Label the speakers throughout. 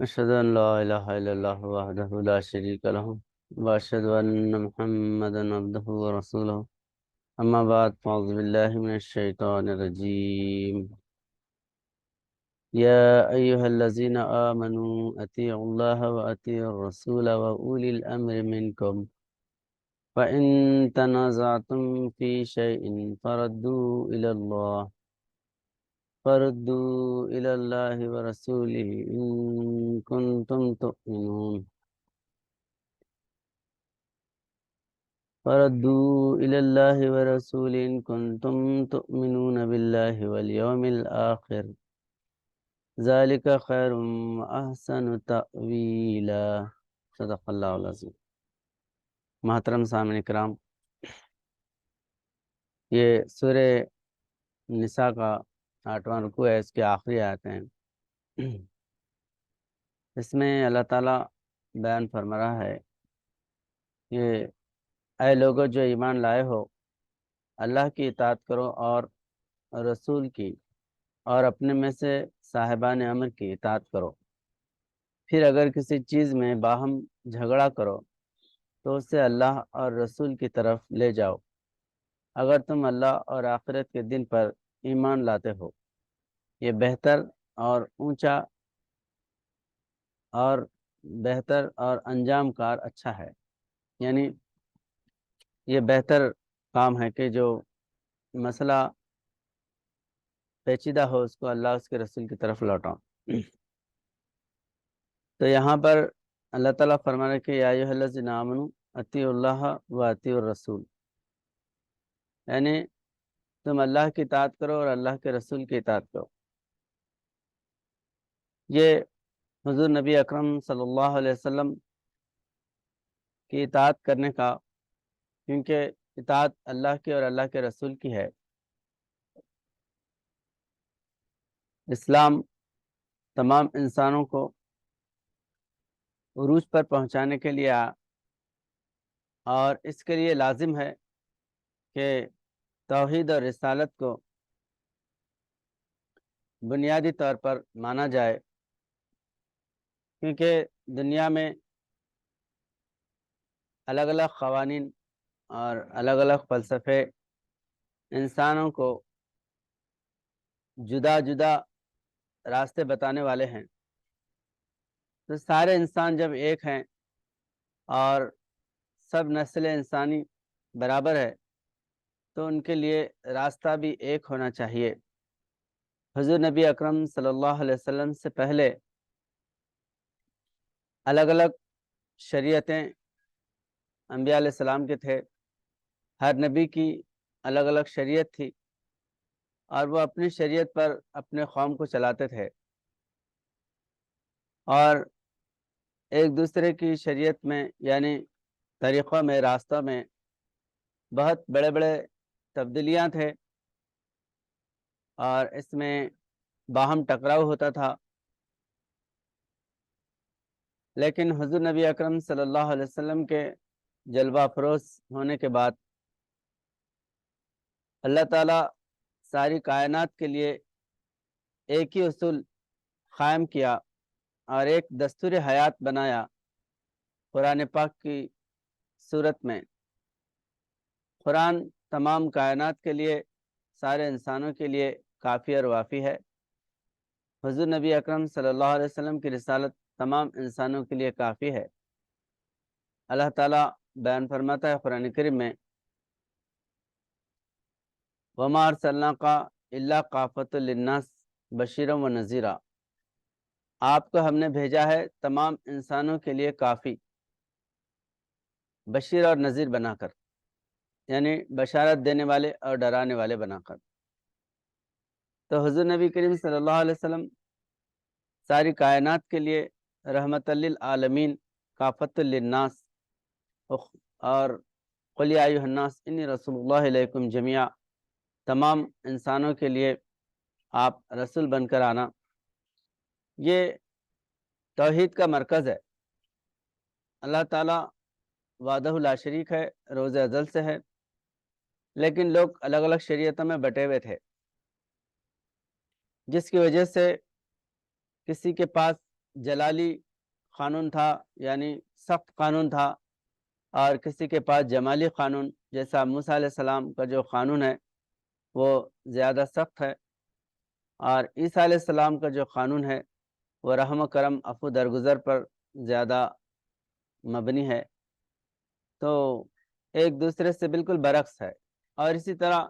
Speaker 1: أشهد أن لا إله إلا الله وحده لا شريك له وأشهد أن محمدا عبده ورسوله أما بعد فأعوذ بالله من الشيطان الرجيم يا أيها الذين آمنوا أطيعوا الله وأطيعوا الرسول وأولي الأمر منكم فإن تنازعتم في شيء فردوا إلى الله ورسوله إن كنتم تؤمنون فردوا إلى الله ورسوله إن كنتم تؤمنون بالله واليوم الآخر ذلك خير وأحسن تأويلا صدق اللہ العظیم۔ محترم سامعین کرام، یہ سورہ نساء کا 8واں رکوع ہے، اس کے آخری آیتیں ہیں۔ اس میں اللہ تعالیٰ بیان فرما رہا ہے کہ اے لوگو جو ایمان لائے ہو، اللہ کی اطاعت کرو اور رسول کی اور اپنے میں سے صاحبان امر کی اطاعت کرو۔ پھر اگر کسی چیز میں باہم جھگڑا کرو تو اسے اللہ اور رسول کی طرف لے جاؤ اگر تم اللہ اور آخرت کے دن پر ایمان لاتے ہو۔ یہ بہتر اور انجام کار اچھا ہے، یعنی یہ بہتر کام ہے کہ جو مسئلہ پیچیدہ ہو اس کو اللہ اس کے رسول کی طرف لوٹاؤ۔ تو یہاں پر اللہ تعالیٰ فرما رہے کہ یا ایھا الذین آمنوا اطیعوا اللہ و اطیعوا الرسول، یعنی تم اللہ کی اطاعت کرو اور اللہ کے رسول کی اطاعت کرو۔ یہ حضور نبی اکرم صلی اللہ علیہ وسلم کی اطاعت کرنے کا، کیونکہ اطاعت اللہ کی اور اللہ کے رسول کی ہے۔ اسلام تمام انسانوں کو عروج پر پہنچانے کے لیے اور اس کے لیے لازم ہے کہ توحید اور رسالت کو بنیادی طور پر مانا جائے، کیونکہ دنیا میں الگ الگ قوانین اور الگ الگ فلسفے انسانوں کو جدا جدا راستے بتانے والے ہیں۔ تو سارے انسان جب ایک ہیں اور سب نسل انسانی برابر ہے تو ان کے لیے راستہ بھی ایک ہونا چاہیے۔ حضور نبی اکرم صلی اللہ علیہ وسلم سے پہلے الگ الگ شریعتیں انبیاء علیہ السلام کے تھے، ہر نبی کی الگ الگ شریعت تھی اور وہ اپنی شریعت پر اپنے قوم کو چلاتے تھے، اور ایک دوسرے کی شریعت میں یعنی طریقوں میں، راستوں میں بہت بڑے بڑے تبدیلیاں تھے اور اس میں باہم ٹکراؤ ہوتا تھا۔ لیکن حضور نبی اکرم صلی اللہ علیہ وسلم کے جلوہ افروز ہونے کے بعد اللہ تعالیٰ ساری کائنات کے لیے ایک ہی اصول قائم کیا اور ایک دستور حیات بنایا قرآن پاک کی صورت میں۔ قرآن تمام کائنات کے لیے، سارے انسانوں کے لیے کافی اور وافی ہے۔ حضور نبی اکرم صلی اللہ علیہ وسلم کی رسالت تمام انسانوں کے لیے کافی ہے۔ اللہ تعالیٰ بیان فرماتا ہے قرآن کریم میں وَمَا أَرْسَلْنَاكَ إِلَّا كَافَةً لِلنَّاسِ بَشِيرًا وَنَذِيرًا، آپ کو ہم نے بھیجا ہے تمام انسانوں کے لیے کافی، بشیر اور نذیر بنا کر، یعنی بشارت دینے والے اور ڈرانے والے بنا کر۔ تو حضور نبی کریم صلی اللہ علیہ وسلم ساری کائنات کے لیے رحمت للعالمین، کافۃ للناس، اور قل یا ایھا الناس انی رسول اللہ علیکم جمیعا، تمام انسانوں کے لیے آپ رسول بن کر آنا۔ یہ توحید کا مرکز ہے۔ اللہ تعالیٰ وحدہ لا شریک ہے، روز ازل سے ہے، لیکن لوگ الگ الگ شریعتوں میں بٹے ہوئے تھے، جس کی وجہ سے کسی کے پاس جلالی قانون تھا یعنی سخت قانون تھا، اور کسی کے پاس جمالی قانون جیسا موسیٰ علیہ السلام کا جو قانون ہے وہ زیادہ سخت ہے، اور عیسیٰ علیہ السلام کا جو قانون ہے وہ رحم و کرم عفو درگزر پر زیادہ مبنی ہے۔ تو ایک دوسرے سے بالکل برعکس ہے، اور اسی طرح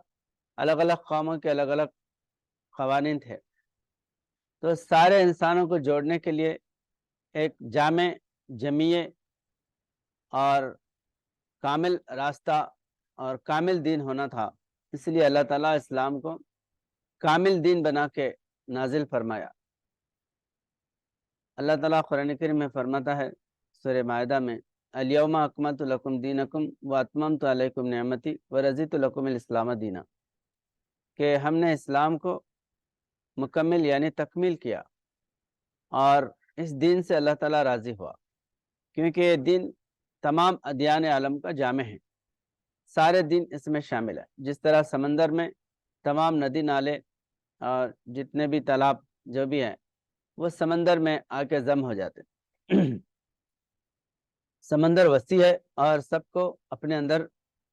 Speaker 1: الگ الگ قوموں کے الگ الگ قوانین تھے۔ تو سارے انسانوں کو جوڑنے کے لیے ایک جامع، جمیع اور کامل راستہ اور کامل دین ہونا تھا، اس لیے اللہ تعالیٰ اسلام کو کامل دین بنا کے نازل فرمایا۔ اللہ تعالیٰ قرآن کریم میں فرماتا ہے سورہ مائدہ میں، الیوم اکملت لکم دینکم واتممت علیکم نعمتی ورضیت لکم الاسلام دینا، کہ ہم نے اسلام کو مکمل یعنی تکمیل کیا، اور اس دین سے اللہ تعالیٰ راضی ہوا، کیونکہ یہ دین تمام ادیان عالم کا جامع ہے، سارے دین اس میں شامل ہے۔ جس طرح سمندر میں تمام ندی نالے اور جتنے بھی تالاب جو بھی ہیں وہ سمندر میں آ کے ضم ہو جاتے ہیں۔ سمندر وسیع ہے اور سب کو اپنے اندر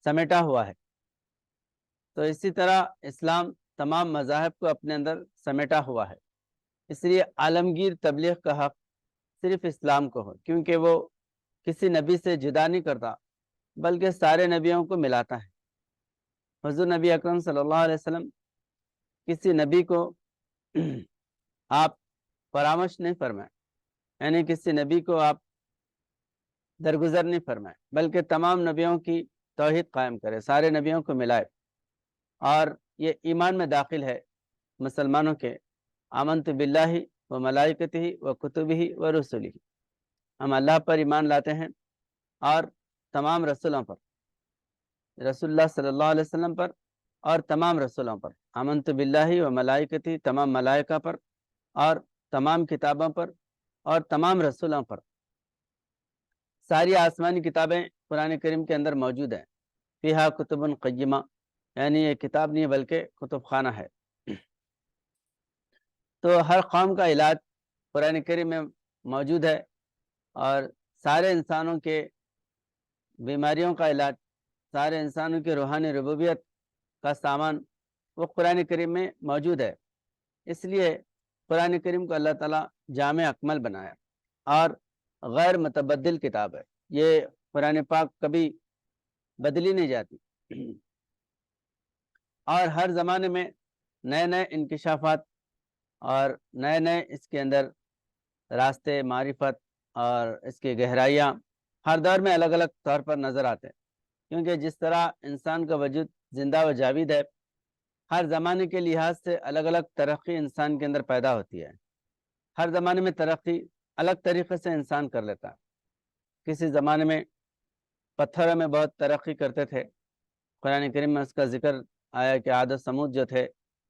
Speaker 1: سمیٹا ہوا ہے، تو اسی طرح اسلام تمام مذاہب کو اپنے اندر سمیٹا ہوا ہے، اس لیے عالمگیر تبلیغ کا حق صرف اسلام کو ہو، کیونکہ وہ کسی نبی سے جدا نہیں کرتا بلکہ سارے نبیوں کو ملاتا ہے۔ حضور نبی اکرم صلی اللہ علیہ وسلم کسی نبی کو آپ پرامرش نہیں فرمائے، یعنی کسی نبی کو آپ درگزر نہیں فرمائے، بلکہ تمام نبیوں کی توحید قائم کرے، سارے نبیوں کو ملائے، اور یہ ایمان میں داخل ہے مسلمانوں کے، آمنت باللہ و ملائکتہ و کتبہ و رسلہ، ہم اللہ پر ایمان لاتے ہیں اور تمام رسولوں پر، رسول اللہ صلی اللہ علیہ وسلم پر اور تمام رسولوں پر، آمنت باللہ و ملائکتہ تمام ملائکہ پر اور تمام کتابوں پر اور تمام رسولوں پر۔ ساری آسمانی کتابیں قرآن کریم کے اندر موجود ہیں، فیہا کتب قیمہ، یعنی یہ کتاب نہیں بلکہ کتب خانہ ہے۔ تو ہر قوم کا علاج قرآن کریم میں موجود ہے، اور سارے انسانوں کے بیماریوں کا علاج، سارے انسانوں کی روحانی ربوبیت کا سامان وہ قرآن کریم میں موجود ہے، اس لیے قرآن کریم کو اللہ تعالیٰ جامع اکمل بنایا، اور غیر متبدل کتاب ہے، یہ قرآن پاک کبھی بدلی نہیں جاتی، اور ہر زمانے میں نئے نئے انکشافات اور نئے نئے اس کے اندر راستے معرفت اور اس کی گہرائیاں ہر دور میں الگ الگ طور پر نظر آتے ہیں، کیونکہ جس طرح انسان کا وجود زندہ و جاوید ہے، ہر زمانے کے لحاظ سے الگ الگ ترقی انسان کے اندر پیدا ہوتی ہے، ہر زمانے میں ترقی الگ طریقے سے انسان کر لیتا ہے۔ کسی زمانے میں پتھروں میں بہت ترقی کرتے تھے، قرآن کریم میں اس کا ذکر آیا کہ عاد و سمود جو تھے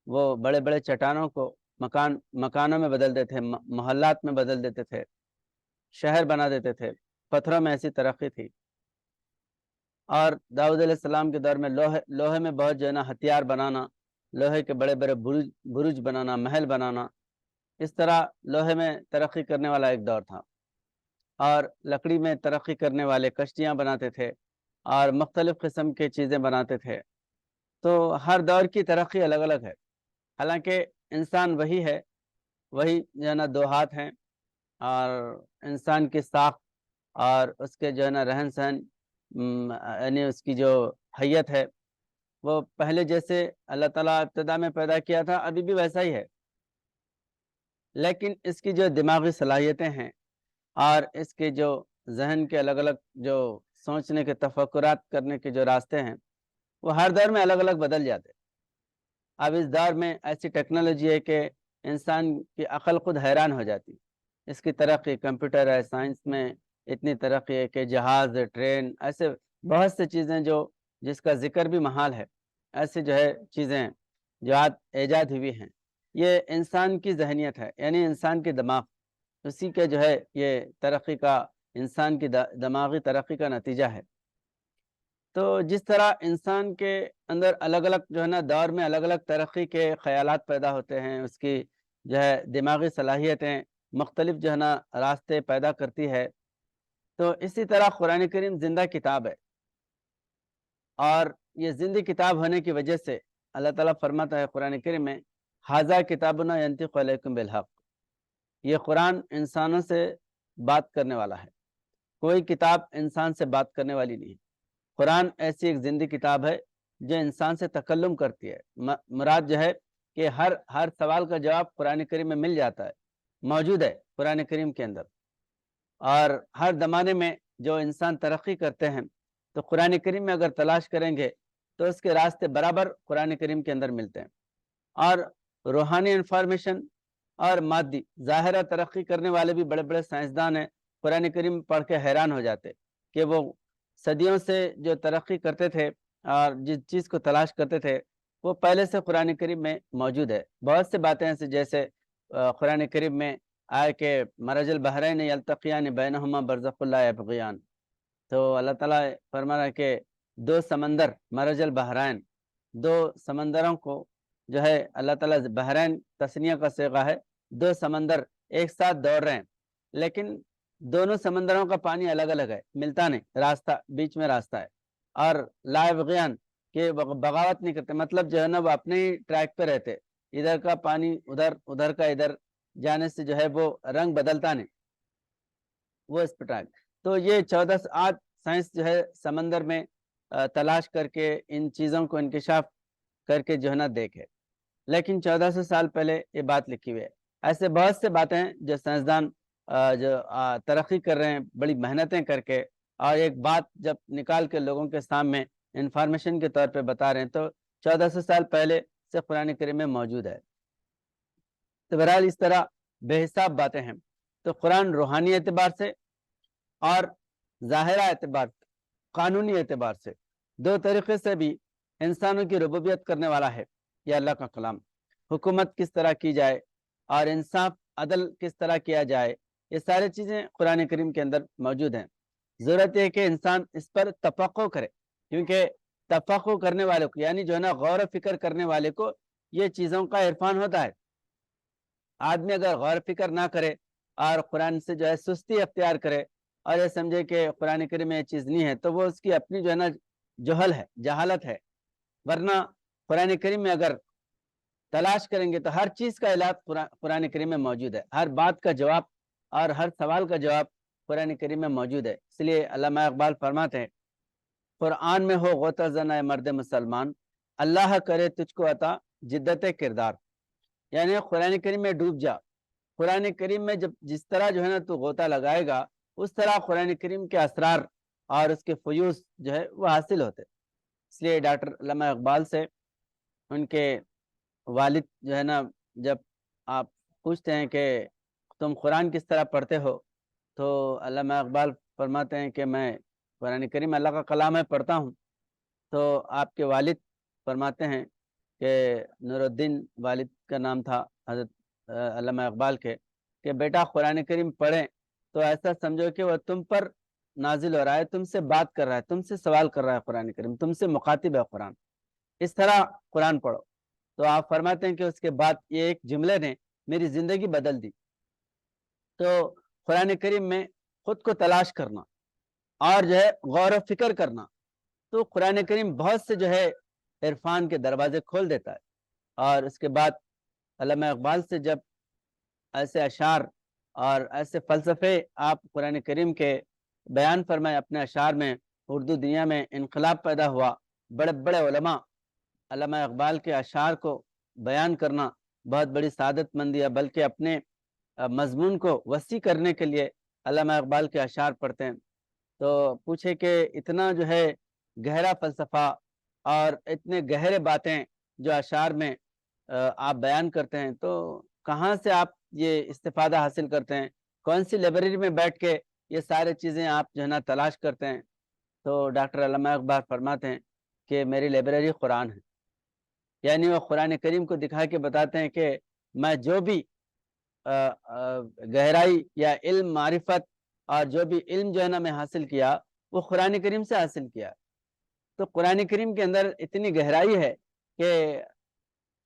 Speaker 1: وہ بڑے بڑے چٹانوں کو مکانوں میں بدل دیتے تھے، محلات میں بدل دیتے تھے، شہر بنا دیتے تھے، پتھروں میں ایسی ترقی تھی۔ اور داؤد علیہ السلام کے دور میں لوہے میں بہت جو ہے نا ہتھیار بنانا، لوہے کے بڑے بڑے برج بنانا، محل بنانا، اس طرح لوہے میں ترقی کرنے والا ایک دور تھا، اور لکڑی میں ترقی کرنے والے کشتیاں بناتے تھے اور مختلف قسم کے چیزیں بناتے تھے۔ تو ہر دور کی ترقی الگ الگ ہے، حالانکہ انسان وہی ہے، وہی جو ہے نا دو ہاتھ ہیں، اور انسان کی ساخت اور اس کے جو ہے نا رہن سہن، یعنی اس کی جو حیت ہے وہ پہلے جیسے اللہ تعالیٰ ابتدا میں پیدا کیا تھا ابھی بھی ویسا ہی ہے، لیکن اس کی جو دماغی صلاحیتیں ہیں اور اس کے جو ذہن کے الگ الگ جو سوچنے کے تفکرات کرنے کے جو راستے ہیں وہ ہر دور میں الگ الگ بدل جاتے ہیں۔ اب اس دور میں ایسی ٹیکنالوجی ہے کہ انسان کی عقل خود حیران ہو جاتی، اس کی ترقی، کمپیوٹر ہے، سائنس میں اتنی ترقی ہے کہ جہاز، ٹرین، ایسے بہت سے چیزیں جس کا ذکر بھی محال ہے، ایسے جو ہے چیزیں جو ایجاد ہوئی ہیں، یہ انسان کی ذہنیت ہے، یعنی انسان کے دماغ، اسی کے جو ہے یہ ترقی کا، انسان کی دماغی ترقی کا نتیجہ ہے۔ تو جس طرح انسان کے اندر الگ الگ جو ہے نا دور میں الگ الگ ترقی کے خیالات پیدا ہوتے ہیں، اس کی جو ہے دماغی صلاحیتیں مختلف جو ہے نا راستے پیدا کرتی ہے۔ تو اسی طرح قرآن کریم زندہ کتاب ہے، اور یہ زندہ کتاب ہونے کی وجہ سے اللہ تعالیٰ فرماتا ہے قرآن کریم میں، ھذا کتابنا ینطق علیکم بالحق، یہ قرآن انسانوں سے بات کرنے والا ہے، کوئی کتاب انسان سے بات کرنے والی نہیں۔ قرآن ایسی ایک زندہ کتاب ہے جو انسان سے تکلم کرتی ہے۔ مراد جو ہے کہ ہر سوال کا جواب قرآن کریم میں مل جاتا ہے، موجود ہے قرآن کریم کے اندر۔ اور ہر زمانے میں جو انسان ترقی کرتے ہیں تو قرآن کریم میں اگر تلاش کریں گے تو اس کے راستے برابر قرآن کریم کے اندر ملتے ہیں۔ اور روحانی انفارمیشن اور مادی ظاہرہ ترقی کرنے والے بھی بڑے بڑے سائنسدان ہیں، قرآن کریم پڑھ کے حیران ہو جاتے کہ وہ صدیوں سے جو ترقی کرتے تھے اور جس چیز کو تلاش کرتے تھے وہ پہلے سے قرآن کریم میں موجود ہے۔ بہت سے باتیں ایسے جیسے قرآن کریم میں آئے کہ مرج البحرین یلتقیان بینہما برزخ لا یبغیان، تو اللہ تعالیٰ فرما رہا ہے کہ دو سمندر، مرج البحرین، دو سمندروں کو جو ہے اللہ تعالیٰ، بحرین تثنیہ کا صیغہ ہے، دو سمندر ایک ساتھ دوڑ رہے ہیں، لیکن دونوں سمندروں کا پانی الگ الگ ہے، ملتا نہیں، راستہ بیچ میں راستہ ہے۔ اور لا یبغیان کہ بغاوت نہیں کرتے، مطلب جو ہے نا وہ اپنے ہی ٹریک پہ رہتے، ادھر کا پانی ادھر، ادھر کا ادھر جانے سے جو ہے وہ رنگ بدلتا نہیں، وہ اس پہ ٹریک۔ تو یہ 14 سائنس جو ہے سمندر میں تلاش کر کے ان چیزوں کو انکشاف کر کے جو ہے نا دیکھے، لیکن 1400 سال پہلے یہ بات لکھی ہوئی ہے۔ ایسے بہت سے باتیں ہیں جو سائنسدان جو ترقی کر رہے ہیں بڑی محنتیں کر کے، اور ایک بات جب نکال کے لوگوں کے سامنے انفارمیشن کے طور پہ بتا رہے ہیں تو 1400 سال پہلے سے قرآن کریم میں موجود ہے۔ تو بہرحال اس طرح بے حساب باتیں ہیں۔ تو قرآن روحانی اعتبار سے اور ظاہرہ اعتبار، قانونی اعتبار سے، دو طریقے سے بھی انسانوں کی ربوبیت کرنے والا ہے یہ اللہ کا کلام۔ حکومت کس طرح کی جائے اور انصاف عدل کس طرح کیا جائے، یہ ساری چیزیں قرآن کریم کے اندر موجود ہیں۔ ضرورت ہے کہ انسان اس پر تفقع کرے، کیونکہ تفقع کرنے والے کو، یعنی جو ہے نا غور و فکر کرنے والے کو یہ چیزوں کا عرفان ہوتا ہے۔ آدمی اگر غور و فکر نہ کرے اور قرآن سے جو ہے سستی اختیار کرے اور یہ سمجھے کہ قرآن کریم میں یہ چیز نہیں ہے، تو وہ اس کی اپنی جو ہے نا جہل ہے، جہالت ہے۔ ورنہ قرآن کریم میں اگر تلاش کریں گے تو ہر چیز کا علاج قرآن کریم میں موجود ہے، ہر بات کا جواب اور ہر سوال کا جواب قرآن کریم میں موجود ہے۔ اس لیے علامہ اقبال فرماتے ہیں، قرآن میں ہو غوطہ زن اے مرد مسلمان، اللہ کرے تجھ کو عطا جدت کردار، یعنی قرآن کریم میں ڈوب جا۔ قرآن کریم میں جب جس طرح جو ہے نا تو غوطہ لگائے گا، اس طرح قرآن کریم کے اسرار اور اس کے فیوز جو ہے وہ حاصل ہوتے۔ اس لیے ڈاکٹر علامہ اقبال سے ان کے والد جو ہے نا جب آپ پوچھتے ہیں کہ تم قرآن کس طرح پڑھتے ہو، تو علامہ اقبال فرماتے ہیں کہ میں قرآن کریم اللہ کا کلام ہے پڑھتا ہوں۔ تو آپ کے والد فرماتے ہیں کہ نور الدین والد کا نام تھا حضرت علامہ اقبال کے، کہ بیٹا قرآن کریم پڑھیں تو ایسا سمجھو کہ وہ تم پر نازل ہو رہا ہے، تم سے بات کر رہا ہے، تم سے سوال کر رہا ہے، قرآن کریم تم سے مخاطب ہے قرآن، اس طرح قرآن پڑھو۔ تو آپ فرماتے ہیں کہ اس کے بعد یہ ایک جملے نے میری زندگی بدل دی۔ تو قرآن کریم میں خود کو تلاش کرنا اور جو ہے غور و فکر کرنا، تو قرآن کریم بہت سے جو ہے عرفان کے دروازے کھول دیتا ہے۔ اور اس کے بعد علامہ اقبال سے جب ایسے اشعار اور ایسے فلسفے آپ قرآن کریم کے بیان فرمائے اپنے اشعار میں، اردو دنیا میں انقلاب پیدا ہوا۔ بڑے بڑے علماء علامہ اقبال کے اشعار کو بیان کرنا بہت بڑی سعادت مندی ہے، بلکہ اپنے مضمون کو وسیع کرنے کے لیے علامہ اقبال کے اشعار پڑھتے ہیں۔ تو پوچھے کہ اتنا جو ہے گہرا فلسفہ اور اتنے گہرے باتیں جو اشعار میں آپ بیان کرتے ہیں، تو کہاں سے آپ یہ استفادہ حاصل کرتے ہیں؟ کون سی لائبریری میں بیٹھ کے یہ سارے چیزیں آپ جو ہے نا تلاش کرتے ہیں؟ تو ڈاکٹر علامہ اقبال فرماتے ہیں کہ میری لائبریری قرآن ہے، یعنی وہ قرآن کریم کو دکھا کے بتاتے ہیں کہ میں جو بھی گہرائی یا علم، معرفت اور جو بھی علم جو ہے نا میں حاصل کیا وہ قرآن کریم سے حاصل کیا۔ تو قرآن کریم کے اندر اتنی گہرائی ہے کہ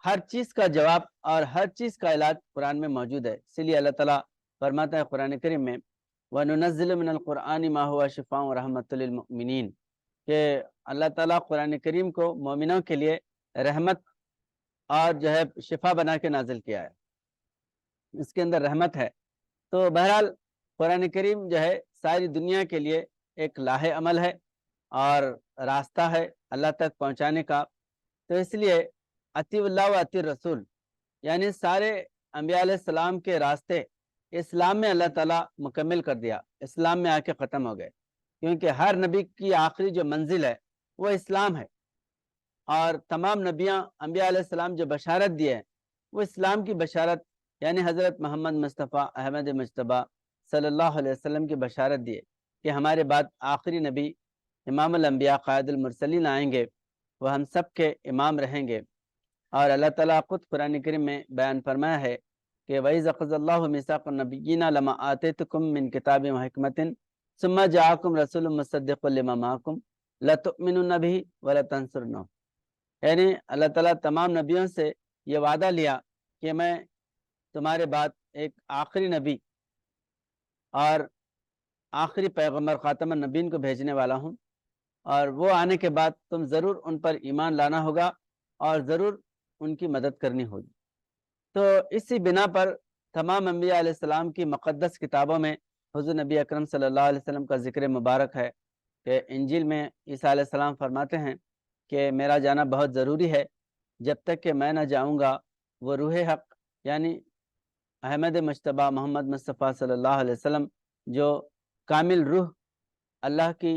Speaker 1: ہر چیز کا جواب اور ہر چیز کا علاج قرآن میں موجود ہے۔ اسی لیے اللہ تعالیٰ فرماتا ہے قرآن کریم میں وَنُنَزِّلُ مِنَ الْقُرْآنِ مَا هُوَ شِفَاءٌ وَرَحْمَةٌ لِلْمُؤْمِنِينَ کہ اللہ تعالیٰ قرآن کریم کو مومنوں کے لیے رحمت اور جو ہے شفا بنا کے نازل کیا ہے، اس کے اندر رحمت ہے۔ تو بہرحال قرآن کریم جو ہے ساری دنیا کے لیے ایک لاہ عمل ہے اور راستہ ہے اللہ تک پہنچانے کا۔ تو اس لیے اطیع اللہ و اطیع رسول، یعنی سارے انبیاء علیہ السلام کے راستے اسلام میں اللہ تعالیٰ مکمل کر دیا، اسلام میں آ کے ختم ہو گئے، کیونکہ ہر نبی کی آخری جو منزل ہے وہ اسلام ہے، اور تمام انبیاء علیہ السلام جو بشارت دیے ہیں وہ اسلام کی بشارت، یعنی حضرت محمد مصطفیٰ احمد مجتبیٰ صلی اللہ علیہ وسلم کی بشارت دیے کہ ہمارے بعد آخری نبی امام الانبیاء قائد المرسلین آئیں گے، وہ ہم سب کے امام رہیں گے۔ اور اللہ تعالیٰ خود قرآن کریم میں بیان فرمایا ہے کہ وَإِذْ أَخَذَ اللَّهُ مِيثَاقَ النَّبِيِّينَ لَمَا آتَيْتُكُم مِّن كِتَابٍ وَحِكْمَةٍ ثُمَّ جَاءَكُمْ رَسُولٌ مُّصَدِّقٌ لِّمَا مَعَكُمْ لَتُؤْمِنُنَّ بِهِ وَلَتَنصُرُنَّهُ، یعنی اللہ تعالیٰ تمام نبیوں سے یہ وعدہ لیا کہ میں تمہارے بعد ایک آخری نبی اور آخری پیغمبر خاتم النبیین کو بھیجنے والا ہوں، اور وہ آنے کے بعد تم ضرور ان پر ایمان لانا ہوگا اور ضرور ان کی مدد کرنی ہوگی۔ تو اسی بنا پر تمام انبیاء علیہ السلام کی مقدس کتابوں میں حضور نبی اکرم صلی اللہ علیہ وسلم کا ذکر مبارک ہے کہ انجیل میں عیسیٰ علیہ السلام فرماتے ہیں کہ میرا جانا بہت ضروری ہے، جب تک کہ میں نہ جاؤں گا وہ روح حق یعنی احمد مجتبیٰ محمد مصطفیٰ صلی اللہ علیہ وسلم جو کامل روح، اللہ کی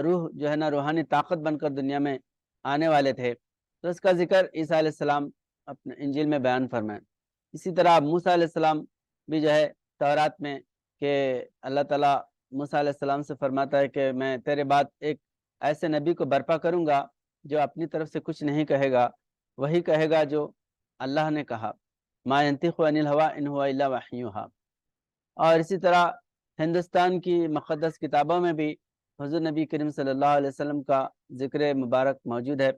Speaker 1: روح جو ہے نا روحانی طاقت بن کر دنیا میں آنے والے تھے، تو اس کا ذکر عیسیٰ علیہ السلام اپنے انجیل میں بیان فرمائیں۔ اسی طرح موسیٰ علیہ السلام بھی جو ہے تورات میں کہ اللہ تعالیٰ موسیٰ علیہ السلام سے فرماتا ہے کہ میں تیرے بعد ایک ایسے نبی کو برپا کروں گا جو اپنی طرف سے کچھ نہیں کہے گا، وہی کہے گا جو اللہ نے کہا، ما ينطق عن الهوى ان هو الا وحی یوحی۔ اور اسی طرح ہندوستان کی مقدس کتابوں میں بھی حضور نبی کریم صلی اللہ علیہ وسلم کا ذکر مبارک موجود ہے،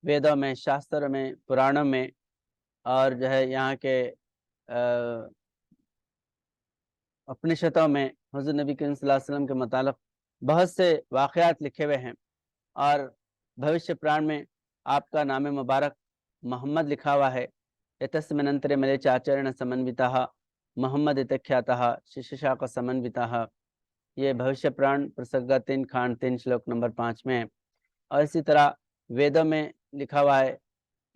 Speaker 1: ویدوں میں، شاستروں میں، پرانوں میں، اور جو ہے یہاں کے اپنشدوں میں حضور نبی کریم صلی اللہ علیہ وسلم کے متعلق بہت سے واقعات لکھے ہوئے ہیں، اور بھوشیہ پران میں آپ کا نام مبارک محمد لکھا ہوا ہے۔ یتسمننترے ملے چاچرن سمنوتاہ محمد اتکھیاتہ شششاق سمنوتاہ، یہ بھوشیہ پران پرسگا 3 کھانڈ 3 شلوک نمبر 5 میں ہے۔ اور اسی طرح ویدوں میں لکھا ہوا ہے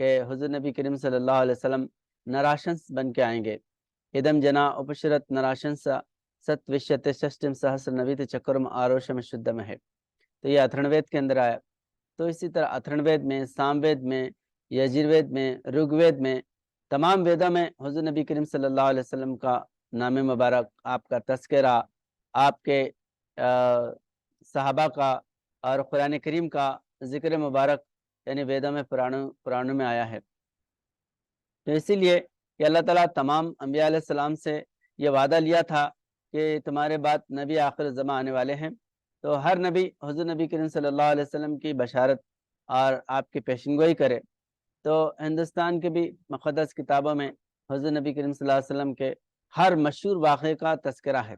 Speaker 1: کہ حضور نبی کریم صلی اللہ علیہ وسلم نراشنس بن کے آئیں گے، ادم جنا اپشرت نراشنس ست وشیت ششٹم سہسر نویت چکرم آروشم شدھم ہے، تو یہ اتھرن وید کے اندر آیا۔ تو اسی طرح اتھرن وید میں، سام وید میں، یجروید میں، رگ وید میں، تمام ویدوں میں حضور نبی کریم صلی اللہ علیہ وسلم کا نام مبارک، آپ کا تذکرہ، آپ کے صحابہ کا اور قرآن کریم کا ذکر مبارک یعنی ویدوں میں، پرانوں میں آیا ہے۔ تو اسی لیے کہ اللہ تعالیٰ تمام انبیاء علیہ السلام سے یہ وعدہ لیا تھا کہ تمہارے بعد نبی آخر زمان آنے والے ہیں، تو ہر نبی حضور نبی کریم صلی اللہ علیہ وسلم کی بشارت اور آپ کی پیشن گوئی کرے۔ تو ہندوستان کے بھی مقدس کتابوں میں حضور نبی کریم صلی اللہ علیہ وسلم کے ہر مشہور واقعے کا تذکرہ ہے،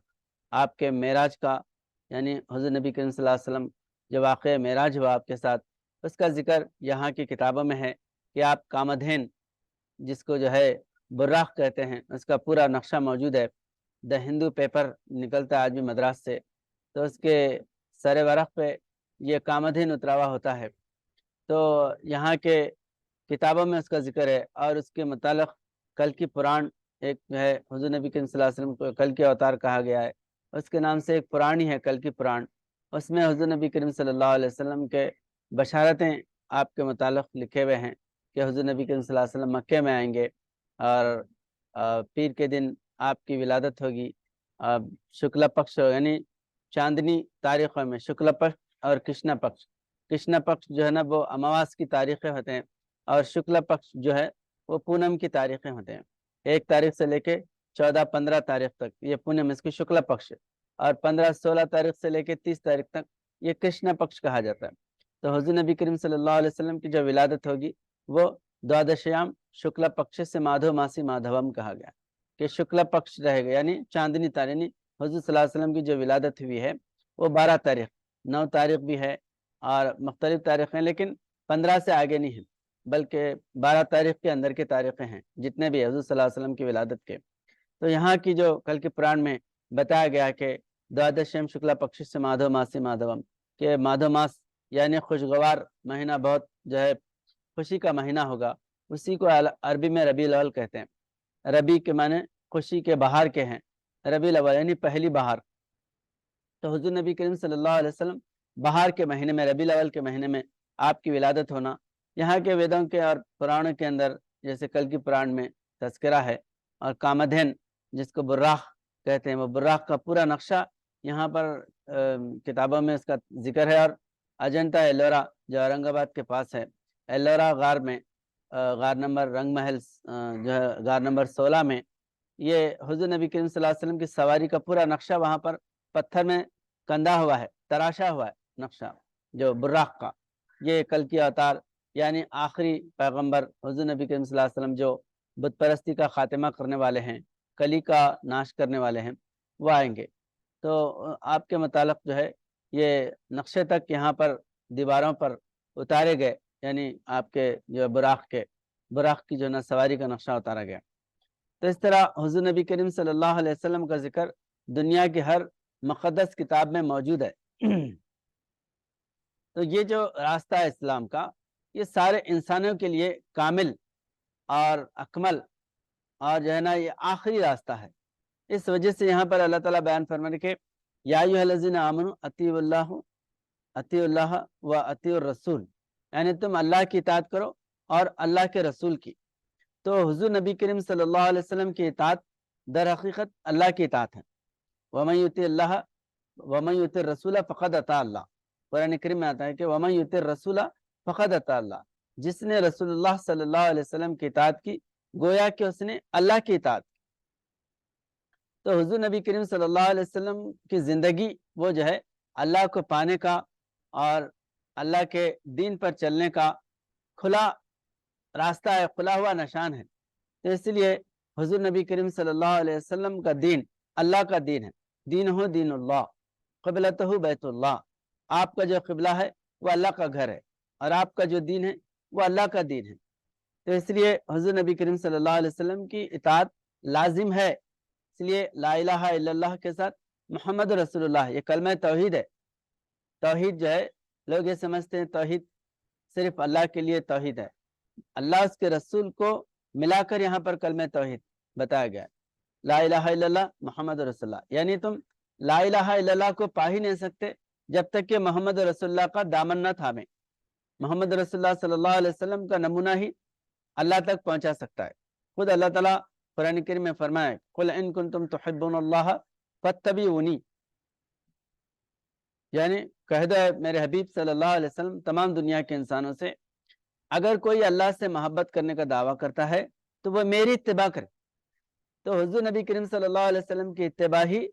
Speaker 1: آپ کے معراج کا، یعنی حضور نبی کریم صلی اللہ علیہ وسلم جو واقعہ معراج ہوا آپ کے ساتھ، اس کا ذکر یہاں کی کتابوں میں ہے کہ آپ کامدھین جس کو جو ہے براق کہتے ہیں، اس کا پورا نقشہ موجود ہے، دا ہندو پیپر نکلتا ہے آج بھی مدراس سے، تو اس کے سر ورق پہ یہ کامدھین اترا ہوا ہوتا ہے۔ تو یہاں کے کتابوں میں اس کا ذکر ہے، اور اس کے متعلق کل کی پران ایک جو ہے حضور نبی کریم صلی اللہ علیہ وسلم کو کل کے اوتار کہا گیا ہے، اس کے نام سے ایک پران ہی ہے کل کی پران، اس میں حضور نبی کریم صلی اللہ علیہ وسلم کے بشارتیں آپ کے متعلق لکھے ہوئے ہیں کہ حضور نبی کریم صلی اللہ علیہ وسلم مکے میں آئیں گے، اور پیر کے دن آپ کی ولادت ہوگی، شکلا پکش یعنی چاندنی تاریخوں میں شکلا پکش اور کرشنا پکش، کرشنا پکش جو ہے نا وہ اماواس کی تاریخیں ہوتے ہیں، اور شکلا پکش جو ہے وہ پونم کی تاریخیں ہوتے ہیں، 1 تاریخ سے لے کے 14-15 تاریخ تک یہ پونم، اس کی شکلا پکش، اور 15-16 تاریخ سے لے کے 30 تاریخ تک یہ کرشنا پکش کہا جاتا ہے۔ تو حضور نبی کریم صلی اللہ علیہ وسلم کی جو ولادت ہوگی وہ دوادشیام شکلا پکش سے مادھو ماسی مادھوم کہا گیا۔ کہ شکل پکش رہے گا، یعنی چاندنی تاریخ، یعنی حضور صلی اللہ علیہ وسلم کی جو ولادت ہوئی ہے وہ 12 تاریخ، 9 تاریخ بھی ہے اور مختلف تاریخیں، لیکن 15 سے آگے نہیں ہیں، بلکہ 12 تاریخ کے اندر کے تاریخیں ہیں جتنے بھی حضور صلی اللہ علیہ وسلم کی ولادت کے۔ تو یہاں کی جو کل کے پران میں بتایا گیا کہ دوادشم شکلا پکش سے مادھو ماسی مادھوم، کہ مادھو ماس یعنی خوشگوار مہینہ، بہت جو ہے خوشی کا مہینہ ہوگا، اسی کو عربی میں ربیع الاول کہتے ہیں۔ ربیع کے معنی خوشی کے بہار کے ہیں، ربیع الاول یعنی پہلی بہار۔ تو حضور نبی کریم صلی اللہ علیہ وسلم بہار کے مہینے میں، ربیع الاول کے مہینے میں آپ کی ولادت ہونا، یہاں کے ویدوں کے اور پرانوں کے اندر جیسے کل کی پران میں تذکرہ ہے، اور کامدھین جس کو براق کہتے ہیں، وہ براق کا پورا نقشہ یہاں پر کتابوں میں اس کا ذکر ہے۔ اور اجنتا ایلورا جو اورنگ آباد کے پاس ہے، ایلورا غار میں، غار نمبر رنگ محل جو ہے غار نمبر 16 میں، یہ حضور نبی کریم صلی اللہ علیہ وسلم کی سواری کا پورا نقشہ وہاں پر پتھر میں کندہ ہوا ہے، تراشا ہوا ہے نقشہ جو براق کا۔ یہ کل کی اوتار یعنی آخری پیغمبر حضور نبی کریم صلی اللہ علیہ وسلم جو بت پرستی کا خاتمہ کرنے والے ہیں، کلی کا ناش کرنے والے ہیں، وہ آئیں گے۔ تو آپ کے متعلق جو ہے یہ نقشے تک یہاں پر دیواروں پر اتارے گئے، یعنی آپ کے جو براق کی جو نا سواری کا نقشہ اتارا گیا۔ تو اس طرح حضور نبی کریم صلی اللہ علیہ وسلم کا ذکر دنیا کی ہر مقدس کتاب میں موجود ہے۔ تو یہ جو راستہ ہے اسلام کا، یہ سارے انسانوں کے لیے کامل اور اکمل اور جو ہے نا یہ آخری راستہ ہے۔ اس وجہ سے یہاں پر اللہ تعالیٰ بیان فرمانے کے یا ایھا الذین آمنوا اطیعوا اللہ و اطیعوا الرسول، یعنی تم اللہ کی اطاعت کرو اور اللہ کے رسول کی۔ تو حضور نبی کریم صلی اللہ علیہ وسلم کی اطاعت در حقیقت اللہ کی اطاعت ہے۔ ومن یطع اللہ ومن یطع الرسول فقد اطاع اللہ، قرآن کریم میں آتا ہے کہ ومن یطع الرسول فقد اطاع اللہ، جس نے رسول اللہ صلی اللہ علیہ وسلم کی اطاعت کی گویا کہ اس نے اللہ کی اطاعت کی۔ تو حضور نبی کریم صلی اللہ علیہ وسلم کی زندگی وہ جو ہے اللہ کو پانے کا اور اللہ کے دین پر چلنے کا کھلا راستہ ہے، کھلا ہوا نشان ہے۔ تو اس لیے حضور نبی کریم صلی اللہ علیہ وسلم کا دین اللہ کا دین ہے، دین ہو دین اللہ، قبلتہ بیت اللہ، آپ کا جو قبلہ ہے وہ اللہ کا گھر ہے، اور آپ کا جو دین ہے وہ اللہ کا دین ہے۔ تو اس لیے حضور نبی کریم صلی اللہ علیہ وسلم کی اطاعت لازم ہے۔ اس لیے لا الہ الا اللہ کے ساتھ محمد رسول اللہ، یہ کلمہ توحید ہے۔ توحید جو ہے لوگ یہ سمجھتے ہیں توحید صرف اللہ کے لیے توحید ہے، اللہ اس کے رسول کو ملا کر یہاں پر کلمہ توحید بتایا گیا ہے۔ لا الہ الا اللہ محمد رسول اللہ، یعنی تم لا الہ الا اللہ کو پا ہی نہیں سکتے جب تک کہ محمد رسول اللہ کا دامن نہ تھامے۔ محمد رسول اللہ صلی اللہ علیہ وسلم کا نمونہ ہی اللہ تک پہنچا سکتا ہے۔ خود اللہ تعالیٰ قرآن کریم میں فرمائے قل ان کنتم تحبون اللہ فاتبعونی، یعنی کہہ دو میرے حبیب صلی اللہ علیہ وسلم تمام دنیا کے انسانوں سے، اگر کوئی اللہ سے محبت کرنے کا دعویٰ کرتا ہے تو وہ میری اتباع کرے۔ تو حضور نبی کریم صلی اللہ علیہ وسلم کی اتباع ہی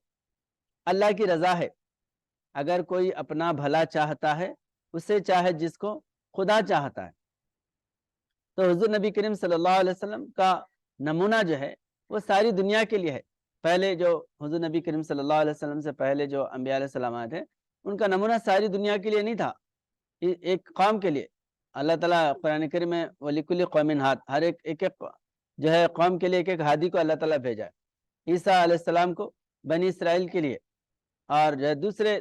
Speaker 1: اللہ کی رضا ہے۔ اگر کوئی اپنا بھلا چاہتا ہے اسے چاہے جس کو خدا چاہتا ہے۔ تو حضور نبی کریم صلی اللہ علیہ وسلم کا نمونہ جو ہے وہ ساری دنیا کے لیے ہے۔ پہلے جو حضور نبی کریم صلی اللہ علیہ وسلم سے پہلے جو انبیاء علیہ السلام آئے تھے، ان کا نمونہ ساری دنیا کے لیے نہیں تھا، ایک قوم کے لیے۔ اللہ تعالیٰ قرآن کریم میں وَلِكُلِّ قَوْمٍ ہاد، ہر ایک جو ہے قوم کے لیے ایک ہادی کو اللہ تعالیٰ بھیجا ہے۔ عیسیٰ علیہ السلام کو بنی اسرائیل کے لیے، اور جو ہے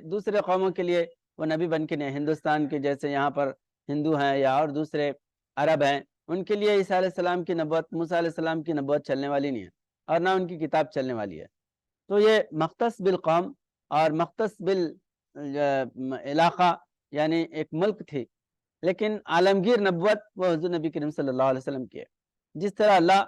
Speaker 1: دوسرے قوموں کے لیے وہ نبی بن کے نہیں، ہندوستان کے جیسے یہاں پر ہندو ہیں یا اور دوسرے عرب ہیں، ان کے لیے عیسیٰ علیہ السلام کی نبوت، موسیٰ علیہ السلام کی نبوت چلنے والی نہیں ہے، اور نہ ان کی کتاب چلنے والی ہے۔ تو یہ مختص بالقوم اور مختص بالعلاقہ یعنی ایک ملک تھی، لیکن عالمگیر نبوت وہ حضور نبی کریم صلی اللہ علیہ وسلم کی ہے۔ جس طرح اللہ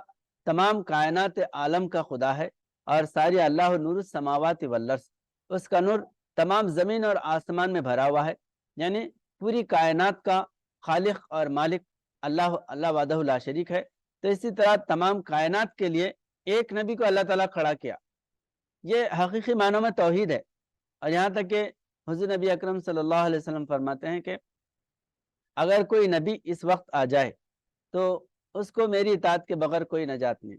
Speaker 1: تمام کائنات عالم کا خدا ہے، اور ساری اللہ نور السماوات والارض، اس کا نور تمام زمین اور آسمان میں بھرا ہوا ہے، یعنی پوری کائنات کا خالق اور مالک اللہ وحدہ لا شریک ہے۔ تو اسی طرح تمام کائنات کے لیے ایک نبی کو اللہ تعالیٰ کھڑا کیا، یہ حقیقی معنوں میں توحید ہے۔ اور یہاں تک کہ حضور نبی اکرم صلی اللہ علیہ وسلم فرماتے ہیں کہ اگر کوئی نبی اس وقت آ جائے تو اس کو میری اطاعت کے بغیر کوئی نجات نہیں۔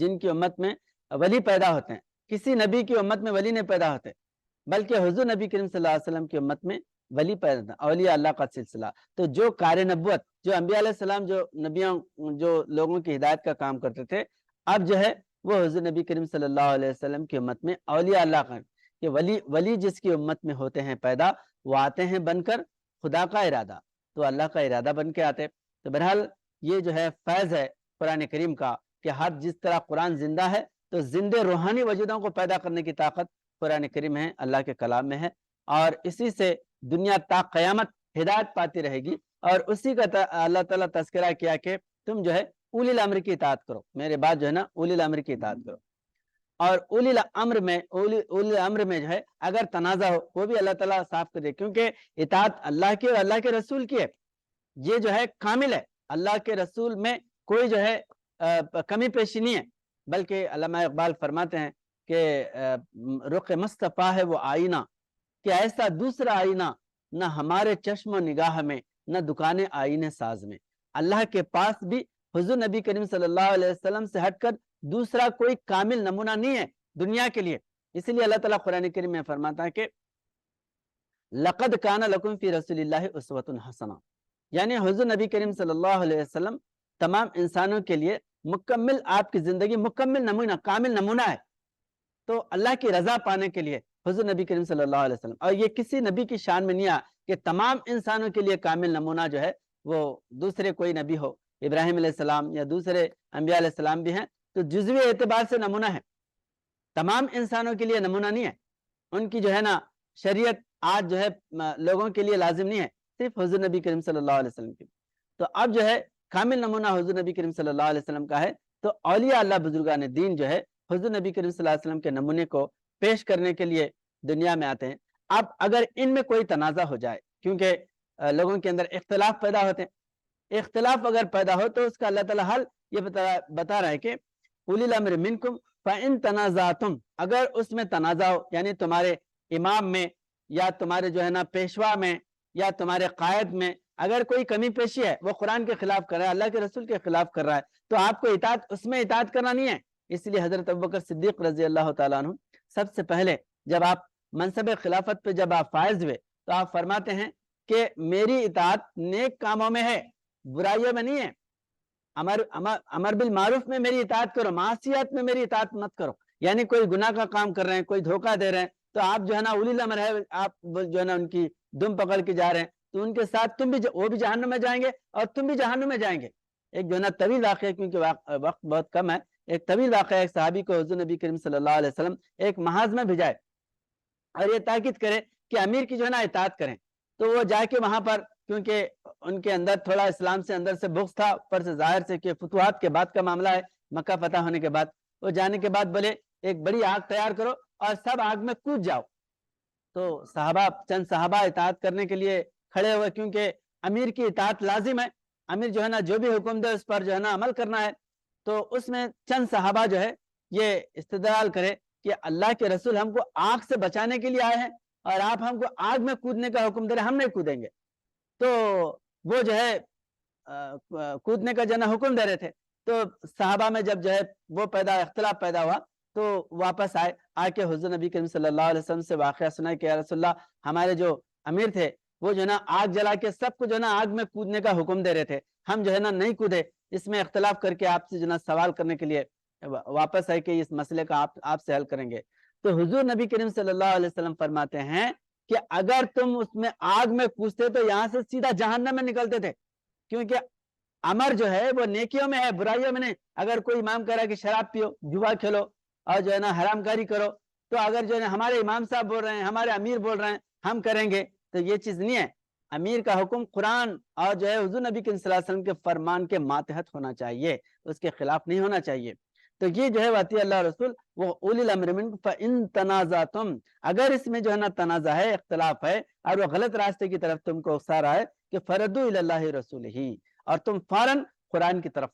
Speaker 1: جن کی امت میں ولی پیدا ہوتے ہیں. کسی نبی کی امت میں ولی نہیں پیدا ہوتے, بلکہ حضور نبی کریم صلی اللہ علیہ وسلم کی امت میں ولی پیدا ہوتا ہے, اولیاء اللہ کا سلسلہ. تو جو کار نبوت, جو انبیاء علیہ السلام جو نبیوں جو لوگوں کی ہدایت کا کام کرتے تھے, اب جو ہے وہ حضور نبی کریم صلی اللہ علیہ وسلم کی امت میں اولیاء اللہ کا, کہ ولی جس کی امت میں ہوتے ہیں پیدا, وہ آتے ہیں بن کر خدا کا ارادہ, تو اللہ کا ارادہ بن کے آتے. تو بہرحال یہ جو ہے فیض ہے قرآن کریم کا, کہ ہر جس طرح قرآن زندہ ہے تو زندے روحانی وجودوں کو پیدا کرنے کی طاقت قرآن کریم ہے, اللہ کے کلام میں ہے, اور اسی سے دنیا تا قیامت ہدایت پاتی رہے گی. اور اسی کا اللہ تعالیٰ تذکرہ کیا کہ تم جو ہے اولی الامر کی اطاعت کرو, میرے بعد جو ہے نا اولی الامر کی اطاعت کرو. اور اولی الامر میں جو ہے اگر تنازع ہو وہ بھی اللہ تعالیٰ صاف کر دے, کیونکہ اطاعت اللہ کی اور اللہ کے رسول کی ہے, یہ جو ہے کامل ہے. اللہ کے رسول میں کوئی جو ہے کمی پیشی نہیں ہے, بلکہ علامہ اقبال فرماتے ہیں کہ رخ مصطفیٰ ہے وہ آئینہ, کہ ایسا دوسرا آئینہ نہ ہمارے چشم و نگاہ میں, نہ دکان آئینے ساز میں. اللہ کے پاس بھی حضور نبی کریم صلی اللہ علیہ وسلم سے ہٹ کر دوسرا کوئی کامل نمونہ نہیں ہے دنیا کے لیے. اسی لیے اللہ تعالیٰ قرآن کریم میں فرماتا ہے کہ لقد کان لکم فی رسول اللہ اسوۃ حسنہ, یعنی حضور نبی کریم صلی اللہ علیہ وسلم تمام انسانوں کے لیے مکمل, آپ کی زندگی مکمل نمونہ, کامل نمونہ ہے. تو اللہ کی رضا پانے کے لیے حضور نبی کریم صلی اللہ علیہ وسلم, اور یہ کسی نبی کی شان میں نہیں آیا کہ تمام انسانوں کے لیے کامل نمونہ جو ہے وہ دوسرے کوئی نبی ہو, ابراہیم علیہ السلام یا دوسرے انبیاء علیہ السلام بھی ہیں, تو جزوی اعتبار سے نمونہ ہے, تمام انسانوں کے لیے نمونہ نہیں ہے. ان کی جو ہے نا شریعت آج جو ہے لوگوں کے لیے لازم نہیں ہے, صرف حضور نبی کریم صلی اللہ علیہ وسلم کی. تو اب جو ہے کامل نمونہ حضور نبی کریم صلی اللہ علیہ وسلم کا ہے. تو اولیاء اللہ بزرگان دین جو ہے حضور نبی کریم صلی اللہ علیہ وسلم کے نمونے کو پیش کرنے کے لیے دنیا میں آتے ہیں. اب اگر ان میں کوئی تنازع ہو جائے, کیونکہ لوگوں کے اندر اختلاف پیدا ہوتے ہیں, اختلاف اگر پیدا ہو تو اس کا اللہ تعالیٰ حل یہ بتا رہا ہے کہ اولی الامر منکم فإن تنازعتم, اگر اس میں تنازع ہو, یعنی تمہارے امام میں یا تمہارے جو ہے نا پیشوا میں یا تمہارے قائد میں اگر کوئی کمی پیشی ہے, وہ قرآن کے خلاف کر رہا ہے, اللہ کے رسول کے خلاف کر رہا ہے, تو آپ کو اطاعت اس میں اطاعت کرنا نہیں ہے. اس لیے حضرت ابوبکر صدیق رضی اللہ تعالیٰ عنہ سب سے پہلے جب آپ منصب خلافت پہ جب آپ فائز ہوئے تو آپ فرماتے ہیں کہ میری اطاعت نیک کاموں میں ہے, برائیوں میں نہیں ہے. امر بالمعروف میں میری اطاعت کرو, معصیت میں میری اطاعت مت کرو. یعنی کوئی گناہ کا کام کر رہے ہیں, کوئی دھوکہ دے رہے ہیں, تو آپ جو ہے نا اولی الامر ہے, آپ جو ہے نا ان کی دم پکڑ کے جا رہے ہیں, تو ان کے ساتھ تم بھی وہ بھی جہنم میں جائیں گے اور تم بھی جہنم میں جائیں گے. ایک جو ہے نا طویل واقعہ, کیونکہ وقت بہت کم ہے, ایک طویل واقعہ, ایک صحابی کو حضور نبی کریم صلی اللہ علیہ وسلم ایک محاذ میں بھیجائے اور یہ تاکید کرے کہ امیر کی جو ہے نا اطاعت کریں. تو وہ جا کے وہاں پر, کیونکہ ان کے اندر تھوڑا اسلام سے اندر سے بغض تھا, اوپر سے ظاہر سے کہ فتوحات کے بعد کا معاملہ ہے, مکہ فتح ہونے کے بعد, وہ جانے کے بعد بولے ایک بڑی آگ تیار کرو اور سب آگ میں کود جاؤ. تو چند صحابہ اطاعت کرنے کے لیے کھڑے ہوئے, کیونکہ امیر کی اطاعت لازم ہے, امیر جو ہے نا جو بھی حکم دے اس پر جو ہے نا عمل کرنا ہے. تو اس میں چند صحابہ جو ہے یہ استدلال کرے کہ اللہ کے رسول ہم کو آگ سے بچانے کے لیے آئے ہیں اور آپ ہم کو آگ میں کودنے کا حکم دے رہے, ہم نہیں کودیں گے. تو وہ جو ہے کودنے کا جو ہے حکم دے رہے تھے. تو صحابہ میں جب جو ہے وہ اختلاف پیدا ہوا, تو واپس آ کے حضور نبی کریم صلی اللہ علیہ وسلم سے واقعہ سنا کہ یا رسول اللہ, ہمارے جو امیر تھے وہ جو ہے نا آگ جلا کے سب کو جو ہے نا آگ میں کودنے کا حکم دے رہے تھے, ہم جو ہے نا نہیں کودے. اس میں اختلاف کر کے آپ سے جو ہے نا سوال کرنے کے لیے واپس آئے کہ اس مسئلے کا آپ سے حل کریں گے. تو حضور نبی کریم صلی اللہ علیہ وسلم فرماتے ہیں کہ اگر تم اس میں آگ میں کودتے تو یہاں سے سیدھا جہنم میں نکلتے تھے, کیونکہ امر جو ہے وہ نیکیوں میں ہے, برائیوں میں نہیں. اگر کوئی امام کہہ رہا ہے کہ شراب پیو, جوا کھیلو اور جو ہے نا حرام کاری کرو, تو اگر جو ہے ہمارے امام صاحب بول رہے ہیں, ہمارے امیر بول رہے ہیں, ہم کریں گے, تو یہ چیز نہیں ہے. امیر کا حکم قرآن اور جو ہے حضور نبی صلی اللہ علیہ وسلم کے فرمان کے ماتحت ہونا چاہیے, اس کے خلاف نہیں ہونا چاہیے. تو یہ جو ہے واطیع اللہ رسول وہ اولی الامر منکم فإن تنازعتم, اگر اس میں جو ہے نا تنازع ہے, اختلاف ہے, اور وہ غلط راستے کی طرف تم کو اکسا رہا ہے, کہ فردوا الی اللہ رسولہ, اور تم فوراً قرآن کی طرف,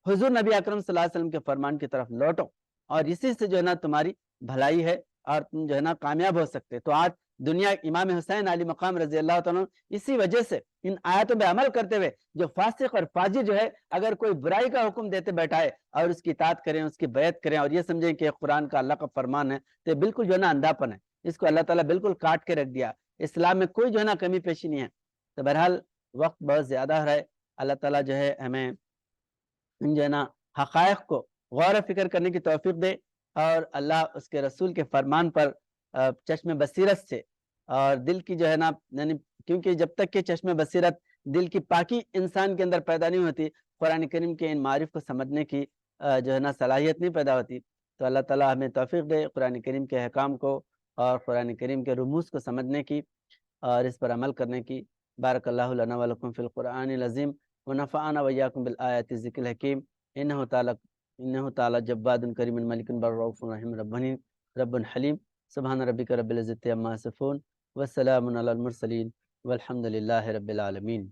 Speaker 1: حضور نبی اکرم صلی اللہ علیہ وسلم کے فرمان کی طرف لوٹو, اور اسی سے جو ہے نا تمہاری بھلائی ہے اور تم جو ہے نا کامیاب ہو سکتے. تو آج دنیا امام حسین علی مقام رضی اللہ تعالیٰ اسی وجہ سے ان آیاتوں پہ عمل کرتے ہوئے جو فاسق اور فاجر جو ہے اگر کوئی برائی کا حکم دیتے بیٹھائے اور اس کی اطاعت کریں، اس کی بیعت کریں اور یہ سمجھیں کہ قرآن کا اللہ کا فرمان ہے، تو بالکل جو ہے نا اندھاپن ہے، اس کو اللہ تعالیٰ بالکل کاٹ کے رکھ دیا۔ اسلام میں کوئی جو ہے نا کمی پیشی نہیں ہے۔ تو بہرحال وقت بہت زیادہ ہے، اللہ تعالیٰ جو ہے ہمیں جو ہے نا حقائق کو غور و فکر کرنے کی توفیق دے، اور اللہ اس کے رسول کے فرمان پر چشم بصیرت سے اور دل کی جو ہے نا یعنی کیونکہ جب تک کہ چشم بصیرت دل کی پاکی انسان کے اندر پیدا نہیں ہوتی، قرآن کریم کے ان معارف کو سمجھنے کی جو ہے نا صلاحیت نہیں پیدا ہوتی۔ تو اللہ تعالیٰ ہمیں توفیق دے قرآن کریم کے احکام کو اور قرآن کریم کے رموز کو سمجھنے کی اور اس پر عمل کرنے کی۔ بارک اللہ لنا ولکم فی القرآن العظیم ونفعنا وإياكم بالآيات الذكر الحكيم إنه تعالى جواد كريم ملك بر رؤوف رحيم رب حليم سبحان ربك رب العزة عما يصفون والسلام على المرسلين والحمد لله رب العالمين۔